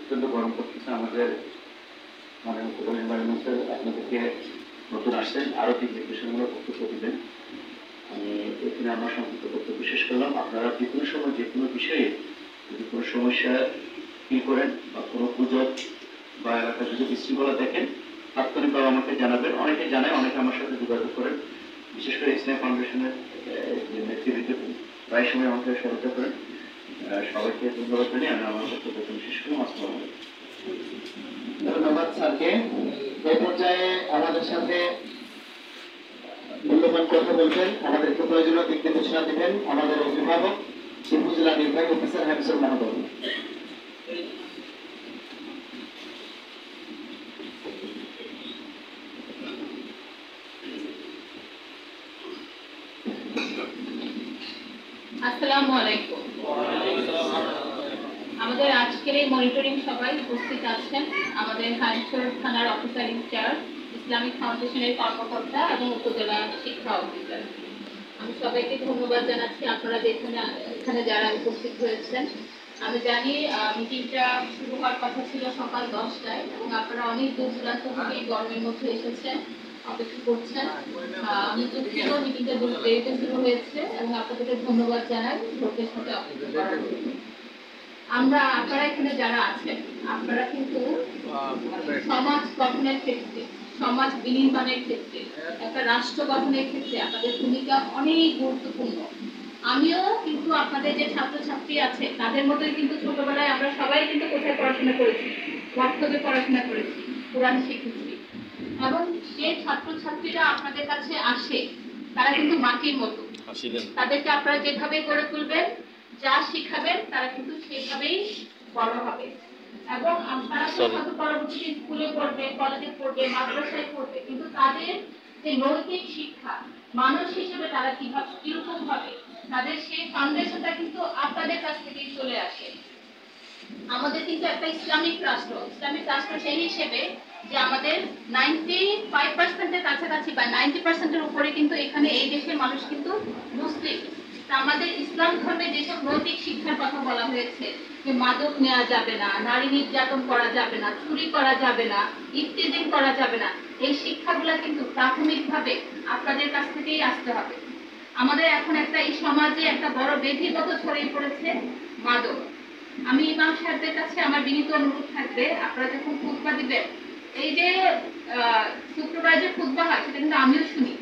প্রচন্ড গরম করতেছে আমাদের মানে এনভায়রনমেন্টের আপনাদেরকে নতুন আসছেন আরো কি নির্দেশনামূলক বক্তব্য দিবেন। আমি এখানে আমার সংক্ষিপ্ত বক্তব্য শেষ করলাম। আপনারা যে কোনো সময় যে কোনো বিষয়ে যদি কোনো সমস্যা ফিল করেন বা কোনো গুজব বা এলাকায় যদি বিশৃঙ্খলা দেখেন তাৎক্ষণিকভাবে আমাকে জানাবেন। অনেকে জানায়, অনেকে আমার সাথে যোগাযোগ করেন, বিশেষ করে ইসলাম ফাউন্ডেশনের যে নেতৃবৃন্দ প্রায় সময় আমাকে সহায়তা করেন। সবাইকে ধন্যবাদ জানিয়ে আমি আমার বক্তব্য শেষ করলাম। আসসালামু আলাইকুম। ধন্যবাদ স্যারকে। এই পর্যায়ে আমাদের সাথে মূল্যবান কথা বলবেন, আমাদেরকে প্রয়োজনীয় দিক নির্দেশনা দিবেন আমাদের অভিভাবক উপজেলা নির্বাহী অফিসার হাফিজুর মাহমুদ। আসসালামু আলাইকুম। আমাদের আজকের এই মনিটরিং সভায় উপস্থিত আছেন আমাদের হাইমচর থানার অফিসার ইনচার্জ, ইসলামিক ফাউন্ডেশনের কর্মকর্তা এবং উপজেলা শিক্ষা অফিসার। আমি সবাইকে ধন্যবাদ জানাচ্ছি আপনারা এখানে যারা উপস্থিত হয়েছেন। আমি জানি মিটিংটা শুরু হওয়ার কথা ছিল সকাল 10টায় এবং আপনারা অনেক দূর দূরান্ত থেকে এই গরমের মধ্যে এসেছেন, অপেক্ষা করছেন। আমি দুঃখিত মিটিংটা দেরিতে শুরু হয়েছে এবং আপনাদেরকে ধন্যবাদ জানাই ধৈর্যের সাথে অপেক্ষা করার জন্য। আপনারা এখানে যারা আছেন আপনারা কিন্তু সমাজ গঠনের ক্ষেত্রে, সমাজ বিনির্মাণের ক্ষেত্রে, একটা রাষ্ট্র গঠনের ক্ষেত্রে আপনাদের ভূমিকা অনেক গুরুত্বপূর্ণ। আমিও কিন্তু আপনাদের যে ছাত্রছাত্রী আছে তাদের মতোই কিন্তু ছোটবেলায় আমরা সবাই কিন্তু কোথায় পড়াশোনা করেছি, বক্তব্যে পড়াশোনা করেছি, কোরআন শিখেছি। এবং যে ছাত্রছাত্রীরা আপনাদের কাছে আসে তারা কিন্তু মাটির মতো, তাদেরকে আপনারা যেভাবে গড়ে তুলবেন, যা শিখাবেন তারা কিন্তু সেভাবেই বড় হবে। এবং তারা হয়তো পরবর্তীতে স্কুলে পড়বে, কলেজে পড়বে, মাদ্রাসায় পড়বে, কিন্তু তাদের যে নৈতিক শিক্ষা, মানুষ হিসেবে তারা কিরকম হবে, তাদের সেই ফাউন্ডেশনটা কিন্তু আপনাদের কাছ থেকেই চলে আসে। আমাদের কিন্তু একটা ইসলামিক রাষ্ট্র সেই হিসেবে যে আমাদের 95%-এর কাছাকাছি বা 90%-এর উপরে কিন্তু এখানে এই দেশের মানুষ কিন্তু মুসলিম। আমাদের ইসলাম ধর্মে যেসব নৈতিক শিক্ষার কথা বলা হয়েছে, যে মাদক নেওয়া যাবে না, নারী নির্যাতন করা যাবে না, চুরি করা যাবে না, ইফতিজিং করা যাবে না, এই শিক্ষাগুলো কিন্তু প্রাথমিকভাবে আপনাদের কাছ থেকেই আসতে হবে। আমাদের এখন একটা এই সমাজে একটা বড় ব্যাধির মতো ছড়িয়ে পড়েছে মাদক। আমি ইমাম সাহেবদের কাছে আমার বিনীত অনুরোধ থাকবে, আপনারা যখন খুতবা দিবেন, এই যে শুক্রবার যে খুতবা হয় সেটা কিন্তু আমিও শুনি,